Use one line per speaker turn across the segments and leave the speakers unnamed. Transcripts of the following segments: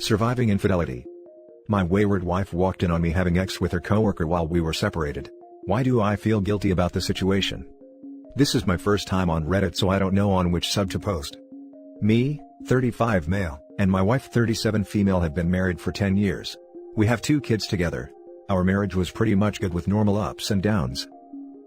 Surviving infidelity. My wayward wife walked in on me having sex with her coworker while we were separated. Why do I feel guilty about the situation? This is my first time on Reddit, so I don't know on which sub to post. Me, 35 male, and my wife 37 female have been married for 10 years. We have 2 kids together. Our marriage was pretty much good with normal ups and downs.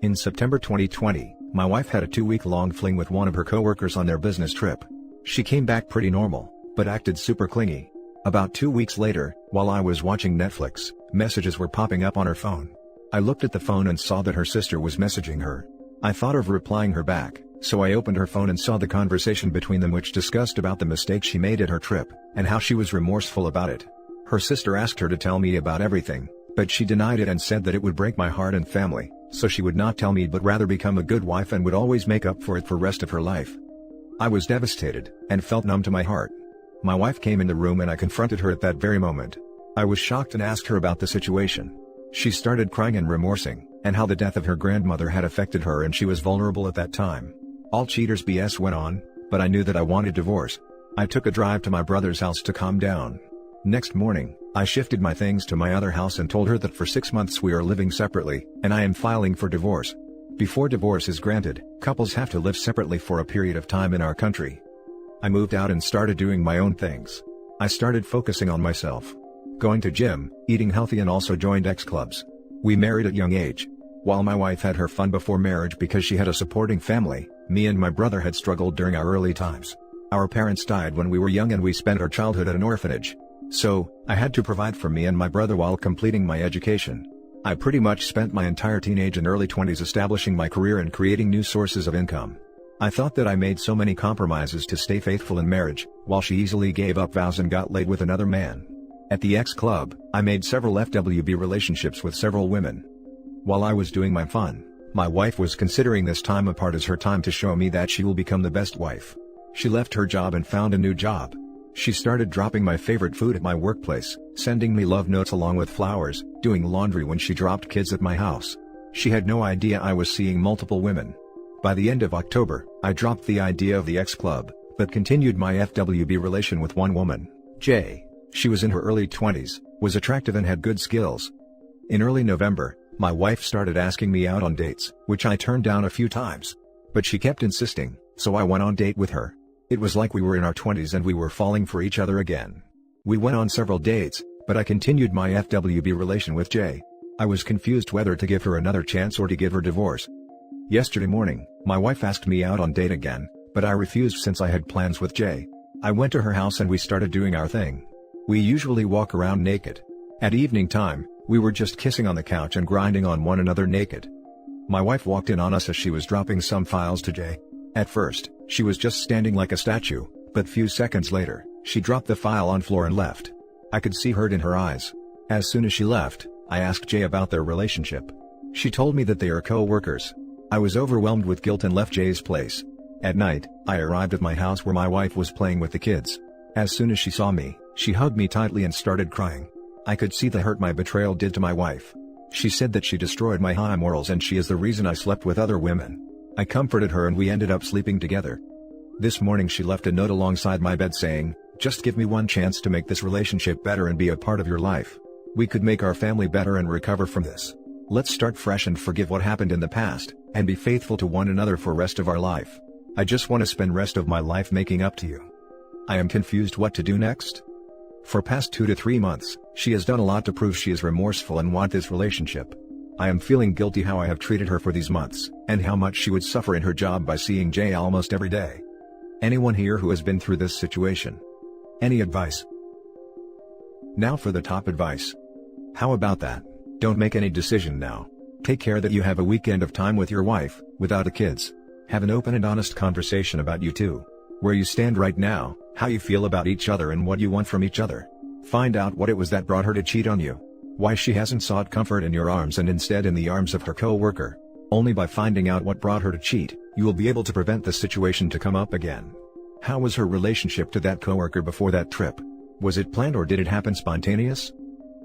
In September 2020, my wife had a 2-week-long fling with one of her coworkers on their business trip. She came back pretty normal, but acted super clingy. About 2 weeks later, while I was watching Netflix, messages were popping up on her phone. I looked at the phone and saw that her sister was messaging her. I thought of replying her back, so I opened her phone and saw the conversation between them, which discussed about the mistake she made at her trip, and how she was remorseful about it. Her sister asked her to tell me about everything, but she denied it and said that it would break my heart and family, so she would not tell me but rather become a good wife and would always make up for it for rest of her life. I was devastated, and felt numb to my heart. My wife came in the room and I confronted her at that very moment. I was shocked and asked her about the situation. She started crying and remorsing, and how the death of her grandmother had affected her and she was vulnerable at that time. All cheaters BS went on, but I knew that I wanted divorce. I took a drive to my brother's house to calm down. Next morning, I shifted my things to my other house and told her that for 6 months we are living separately, and I am filing for divorce. Before divorce is granted, couples have to live separately for a period of time in our country. I moved out and started doing my own things. I started focusing on myself. Going to gym, eating healthy, and also joined X clubs. We married at young age. While my wife had her fun before marriage because she had a supporting family, me and my brother had struggled during our early times. Our parents died when we were young and we spent our childhood at an orphanage. So, I had to provide for me and my brother while completing my education. I pretty much spent my entire teenage and early 20s establishing my career and creating new sources of income. I thought that I made so many compromises to stay faithful in marriage, while she easily gave up vows and got laid with another man. At the X Club, I made several FWB relationships with several women. While I was doing my fun, my wife was considering this time apart as her time to show me that she will become the best wife. She left her job and found a new job. She started dropping my favorite food at my workplace, sending me love notes along with flowers, doing laundry when she dropped kids at my house. She had no idea I was seeing multiple women. By the end of October, I dropped the idea of the X Club, but continued my FWB relation with one woman, Jay. She was in her early 20s, was attractive and had good skills. In early November, my wife started asking me out on dates, which I turned down a few times. But she kept insisting, so I went on date with her. It was like we were in our 20s and we were falling for each other again. We went on several dates, but I continued my FWB relation with Jay. I was confused whether to give her another chance or to give her divorce. Yesterday morning, my wife asked me out on date again, but I refused since I had plans with Jay. I went to her house and we started doing our thing. We usually walk around naked. At evening time, we were just kissing on the couch and grinding on one another naked. My wife walked in on us as she was dropping some files to Jay. At first, she was just standing like a statue, but few seconds later, she dropped the file on floor and left. I could see hurt in her eyes. As soon as she left, I asked Jay about their relationship. She told me that they are co-workers. I was overwhelmed with guilt and left Jay's place. At night, I arrived at my house where my wife was playing with the kids. As soon as she saw me, she hugged me tightly and started crying. I could see the hurt my betrayal did to my wife. She said that she destroyed my high morals and she is the reason I slept with other women. I comforted her and we ended up sleeping together. This morning she left a note alongside my bed saying, "Just give me one chance to make this relationship better and be a part of your life. We could make our family better and recover from this. Let's start fresh and forgive what happened in the past, and be faithful to one another for rest of our life. I just want to spend rest of my life making up to you." I am confused what to do next. For past 2 to 3 months, she has done a lot to prove she is remorseful and want this relationship. I am feeling guilty how I have treated her for these months, and how much she would suffer in her job by seeing Jay almost every day. Anyone here who has been through this situation? Any advice? Now for the top advice. How about that? Don't make any decision now. Take care that you have a weekend of time with your wife, without the kids. Have an open and honest conversation about you two. Where you stand right now, how you feel about each other and what you want from each other. Find out what it was that brought her to cheat on you. Why she hasn't sought comfort in your arms and instead in the arms of her co-worker. Only by finding out what brought her to cheat, you will be able to prevent the situation to come up again. How was her relationship to that co-worker before that trip? Was it planned or did it happen spontaneous?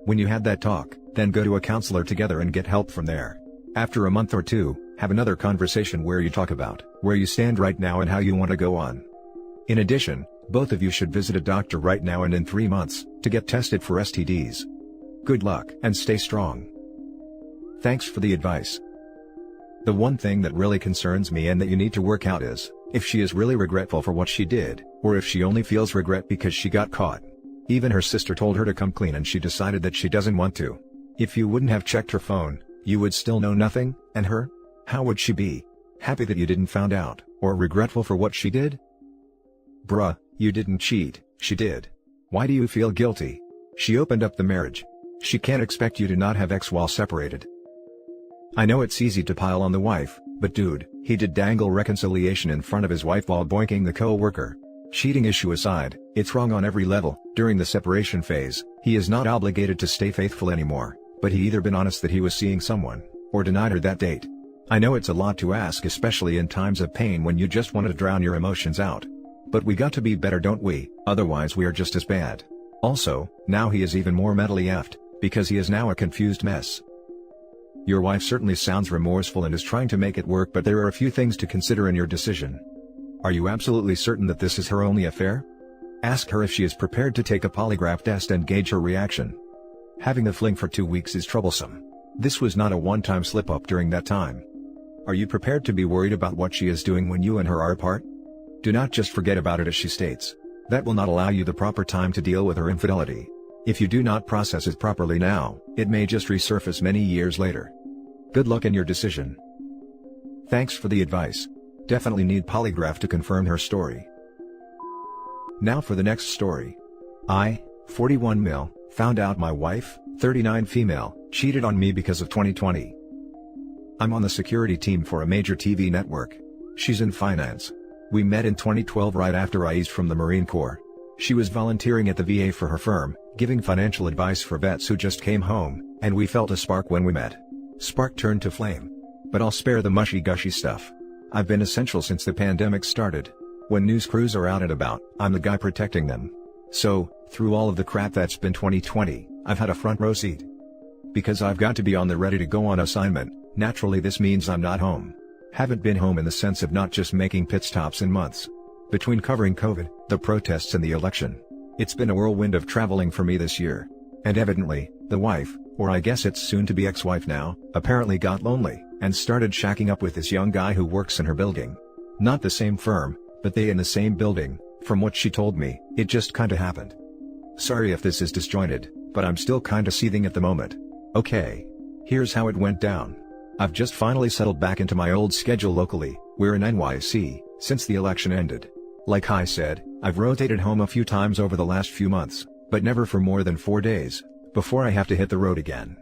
When you had that talk, then go to a counselor together and get help from there. After a month or two, have another conversation where you talk about where you stand right now and how you want to go on. In addition, Both of you should visit a doctor right now and in 3 months, to get tested for STDs. Good luck and stay strong. Thanks for the advice. The one thing that really concerns me and that you need to work out is, if she is really regretful for what she did, or if she only feels regret because she got caught. Even her sister told her to come clean and she decided that she doesn't want to. If you wouldn't have checked her phone, you would still know nothing, and her? How would she be? Happy that you didn't found out, or regretful for what she did? Bruh, you didn't cheat, she did. Why do you feel guilty? She opened up the marriage. She can't expect you to not have ex while separated. I know it's easy to pile on the wife, but dude, he did dangle reconciliation in front of his wife while boinking the co-worker. Cheating issue aside, it's wrong on every level. During the separation phase, he is not obligated to stay faithful anymore, but he either been honest that he was seeing someone, or denied her that date. I know it's a lot to ask, especially in times of pain when you just want to drown your emotions out. But we got to be better, don't we? Otherwise we are just as bad. Also, now he is even more mentally effed, because he is now a confused mess. Your wife certainly sounds remorseful and is trying to make it work, but there are a few things to consider in your decision. Are you absolutely certain that this is her only affair? Ask her if she is prepared to take a polygraph test and gauge her reaction. Having the fling for 2 weeks is troublesome. This was not a one-time slip-up during that time. Are you prepared to be worried about what she is doing when you and her are apart? Do not just forget about it, as she states. That will not allow you the proper time to deal with her infidelity. If you do not process it properly now, it may just resurface many years later. Good luck in your decision. Thanks for the advice. Definitely need polygraph to confirm her story. Now for the next story. I, 41 male, found out my wife, 39 female, cheated on me because of 2020. I'm on the security team for a major TV network. She's in finance. We met in 2012 right after I eased from the Marine Corps. She was volunteering at the VA for her firm, giving financial advice for vets who just came home, and we felt a spark when we met. Spark turned to flame. But I'll spare the mushy-gushy stuff. I've been essential since the pandemic started. When news crews are out and about, I'm the guy protecting them. So, through all of the crap that's been 2020, I've had a front row seat. Because I've got to be on the ready to go on assignment, naturally this means I'm not home. Haven't been home in the sense of not just making pit stops in months. Between covering COVID, the protests and the election, it's been a whirlwind of traveling for me this year. And evidently, the wife, or I guess it's soon to be ex-wife now, apparently got lonely, and started shacking up with this young guy who works in her building. Not the same firm, but they in the same building. From what she told me, it just kinda happened. Sorry if this is disjointed, but I'm still kinda seething at the moment. Okay. Here's how it went down. I've just finally settled back into my old schedule locally. We're in NYC, since the election ended. Like I said, I've rotated home a few times over the last few months, but never for more than 4 days, before I have to hit the road again.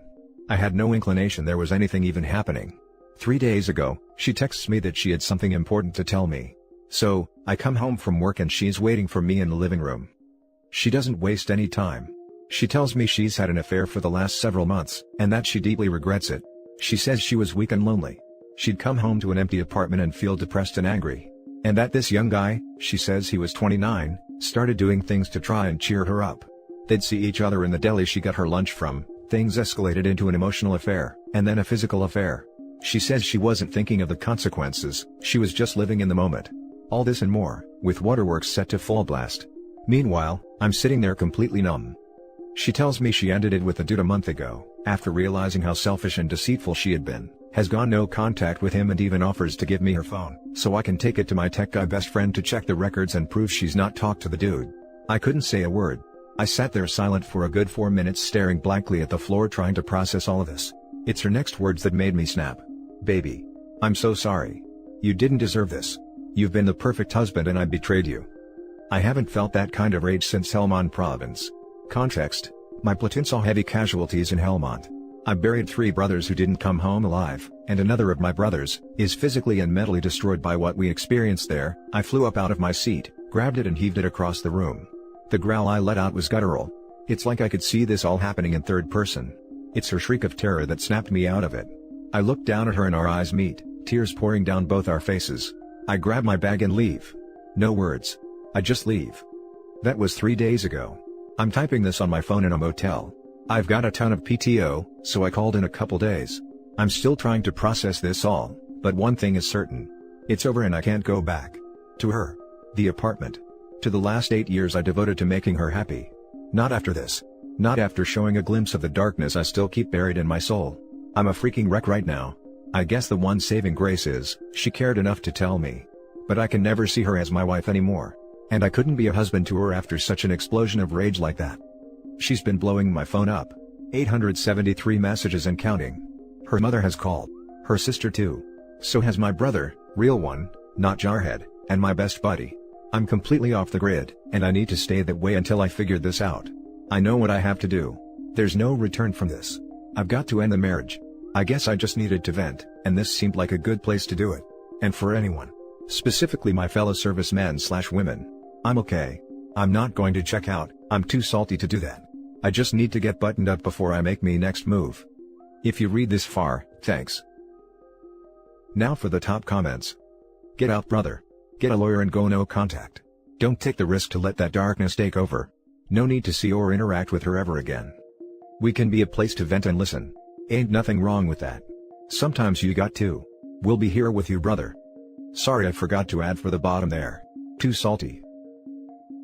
I had no inclination there was anything even happening. 3 days ago, she texts me that she had something important to tell me. So, I come home from work and she's waiting for me in the living room. She doesn't waste any time. She tells me she's had an affair for the last several months, and that she deeply regrets it. She says she was weak and lonely. She'd come home to an empty apartment and feel depressed and angry. And that this young guy, she says he was 29, started doing things to try and cheer her up. They'd see each other in the deli she got her lunch from, things escalated into an emotional affair, and then a physical affair. She says she wasn't thinking of the consequences, she was just living in the moment. All this and more, with waterworks set to full blast. Meanwhile, I'm sitting there completely numb. She tells me she ended it with a dude a month ago, after realizing how selfish and deceitful she had been, has gone no contact with him and even offers to give me her phone, so I can take it to my tech guy best friend to check the records and prove she's not talked to the dude. I couldn't say a word. I sat there silent for a good 4 minutes staring blankly at the floor trying to process all of this. It's her next words that made me snap. Baby. I'm so sorry. You didn't deserve this. You've been the perfect husband and I betrayed you. I haven't felt that kind of rage since Helmand Province. Context: my platoon saw heavy casualties in Helmand. I buried 3 brothers who didn't come home alive, and another of my brothers is physically and mentally destroyed by what we experienced there. I flew up out of my seat, grabbed it and heaved it across the room. The growl I let out was guttural. It's like I could see this all happening in third person. It's her shriek of terror that snapped me out of it. I looked down at her and our eyes meet, tears pouring down both our faces. I grab my bag and leave. No words. I just leave. That was 3 days ago. I'm typing this on my phone in a motel. I've got a ton of PTO, so I called in a couple days. I'm still trying to process this all, but one thing is certain. It's over and I can't go back. To her. The apartment. To the last 8 years I devoted to making her happy. Not after this. Not after showing a glimpse of the darkness I still keep buried in my soul. I'm a freaking wreck right now. I guess the one saving grace is, she cared enough to tell me. But I can never see her as my wife anymore. And I couldn't be a husband to her after such an explosion of rage like that. She's been blowing my phone up. 873 messages and counting. Her mother has called. Her sister too. So has my brother, real one, not jarhead, and my best buddy. I'm completely off the grid, and I need to stay that way until I figure this out. I know what I have to do. There's no return from this. I've got to end the marriage. I guess I just needed to vent, and this seemed like a good place to do it. And for anyone, specifically my fellow servicemen/women, I'm okay. I'm not going to check out, I'm too salty to do that. I just need to get buttoned up before I make me next move. If you read this far, thanks. Now for the top comments. Get out, brother. Get a lawyer and go no contact. Don't take the risk to let that darkness take over. No need to see or interact with her ever again. We can be a place to vent and listen. Ain't nothing wrong with that. Sometimes you got to. We'll be here with you, brother. Sorry I forgot to add for the bottom there. Too salty.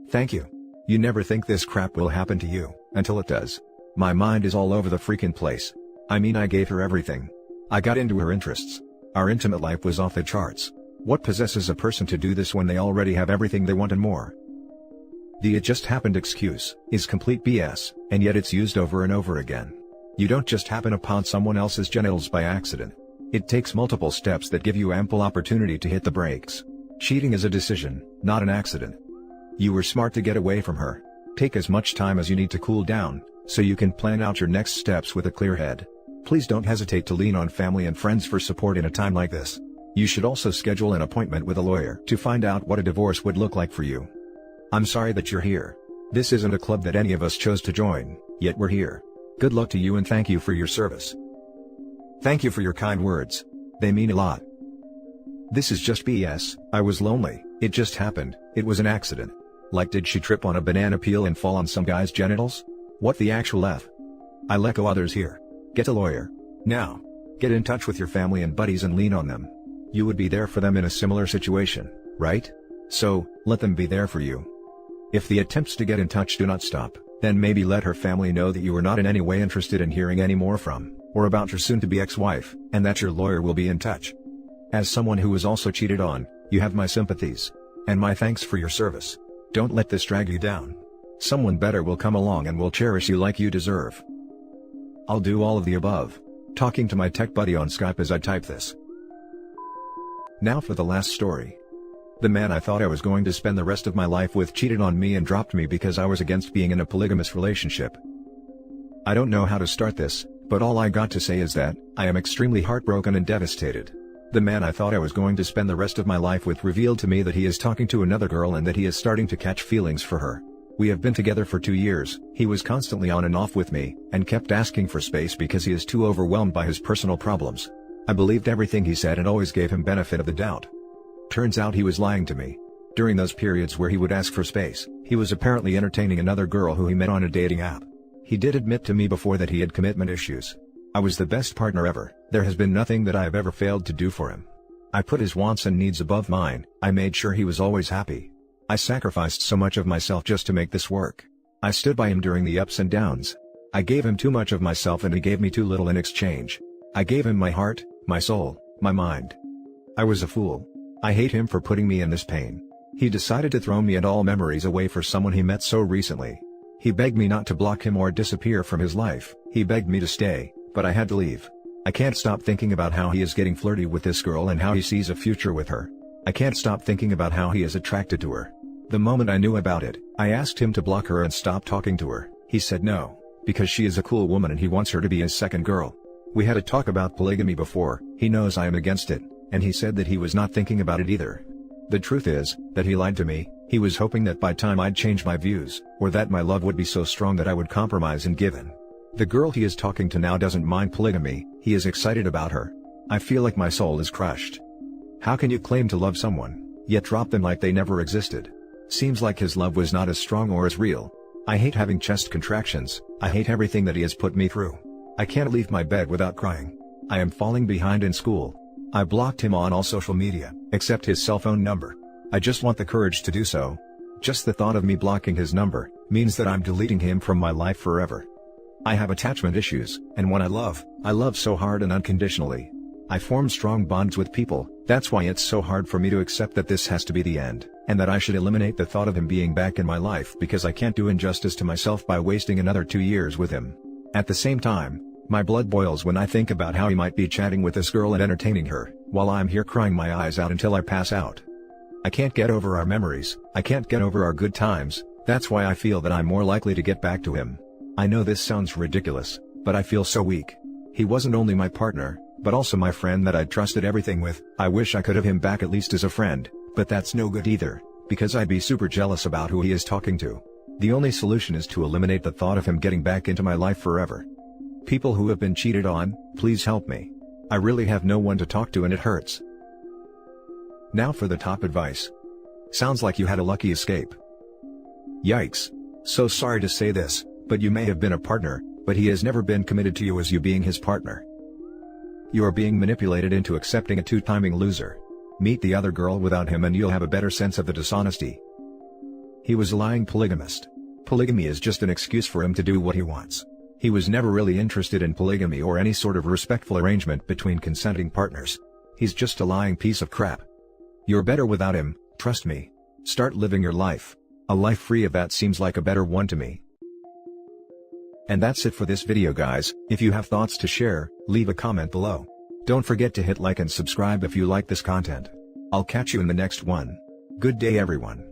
Thank you. You never think this crap will happen to you, until it does. My mind is all over the freaking place. I mean, I gave her everything. I got into her interests. Our intimate life was off the charts. What possesses a person to do this when they already have everything they want and more? The "it just happened" excuse is complete BS, and yet it's used over and over again. You don't just happen upon someone else's genitals by accident. It takes multiple steps that give you ample opportunity to hit the brakes. Cheating is a decision, not an accident. You were smart to get away from her. Take as much time as you need to cool down, so you can plan out your next steps with a clear head. Please don't hesitate to lean on family and friends for support in a time like this. You should also schedule an appointment with a lawyer to find out what a divorce would look like for you. I'm sorry that you're here. This isn't a club that any of us chose to join, yet we're here. Good luck to you and thank you for your service. Thank you for your kind words. They mean a lot. This is just BS. I was lonely, it just happened, it was an accident. Like, did she trip on a banana peel and fall on some guy's genitals? What the actual F? I let go others here. Get a lawyer. Now. Get in touch with your family and buddies and lean on them. You would be there for them in a similar situation, right? So, let them be there for you. If the attempts to get in touch do not stop, then maybe let her family know that you are not in any way interested in hearing any more from, or about your soon-to-be ex-wife, and that your lawyer will be in touch. As someone who was also cheated on, you have my sympathies. And my thanks for your service. Don't let this drag you down. Someone better will come along and will cherish you like you deserve. I'll do all of the above. Talking to my tech buddy on Skype as I type this. Now for the last story. The man I thought I was going to spend the rest of my life with cheated on me and dropped me because I was against being in a polygamous relationship. I don't know how to start this, but all I got to say is that I am extremely heartbroken and devastated. The man I thought I was going to spend the rest of my life with revealed to me that he is talking to another girl and that he is starting to catch feelings for her. We have been together for 2 years, he was constantly on and off with me, and kept asking for space because he is too overwhelmed by his personal problems. I believed everything he said and always gave him benefit of the doubt. Turns out he was lying to me. During those periods where he would ask for space, he was apparently entertaining another girl who he met on a dating app. He did admit to me before that he had commitment issues. I was the best partner ever. There has been nothing that I have ever failed to do for him. I put his wants and needs above mine. I made sure he was always happy. I sacrificed so much of myself just to make this work. I stood by him during the ups and downs. I gave him too much of myself and he gave me too little in exchange. I gave him my heart, my soul, my mind. I was a fool. I hate him for putting me in this pain. He decided to throw me and all memories away for someone he met so recently. He begged me not to block him or disappear from his life. He begged me to stay, but I had to leave. I can't stop thinking about how he is getting flirty with this girl and how he sees a future with her. I can't stop thinking about how he is attracted to her. The moment I knew about it, I asked him to block her and stop talking to her. He said no, because she is a cool woman and he wants her to be his second girl. We had a talk about polygamy before. He knows I am against it, and he said that he was not thinking about it either. The truth is, that he lied to me. He was hoping that by time I'd change my views, or that my love would be so strong that I would compromise and give in. The girl he is talking to now doesn't mind polygamy, he is excited about her. I feel like my soul is crushed. How can you claim to love someone, yet drop them like they never existed? Seems like his love was not as strong or as real. I hate having chest contractions. I hate everything that he has put me through. I can't leave my bed without crying. I am falling behind in school. I blocked him on all social media, except his cell phone number. I just want the courage to do so. Just the thought of me blocking his number means that I'm deleting him from my life forever. I have attachment issues, and when I love so hard and unconditionally. I form strong bonds with people. That's why it's so hard for me to accept that this has to be the end, and that I should eliminate the thought of him being back in my life because I can't do injustice to myself by wasting another 2 years with him. At the same time, my blood boils when I think about how he might be chatting with this girl and entertaining her, while I'm here crying my eyes out until I pass out. I can't get over our memories, I can't get over our good times. That's why I feel that I'm more likely to get back to him. I know this sounds ridiculous, but I feel so weak. He wasn't only my partner, but also my friend that I'd trusted everything with. I wish I could have him back at least as a friend, but that's no good either, because I'd be super jealous about who he is talking to. The only solution is to eliminate the thought of him getting back into my life forever. People who have been cheated on, please help me. I really have no one to talk to and it hurts. Now for the top advice. Sounds like you had a lucky escape. Yikes. So sorry to say this, but you may have been a partner, but he has never been committed to you as you being his partner. You are being manipulated into accepting a two-timing loser. Meet the other girl without him and you'll have a better sense of the dishonesty. He was a lying polygamist. Polygamy is just an excuse for him to do what he wants. He was never really interested in polygamy or any sort of respectful arrangement between consenting partners. He's just a lying piece of crap. You're better without him, trust me. Start living your life. A life free of that seems like a better one to me. And that's it for this video guys. If you have thoughts to share, leave a comment below. Don't forget to hit like and subscribe if you like this content. I'll catch you in the next one. Good day everyone.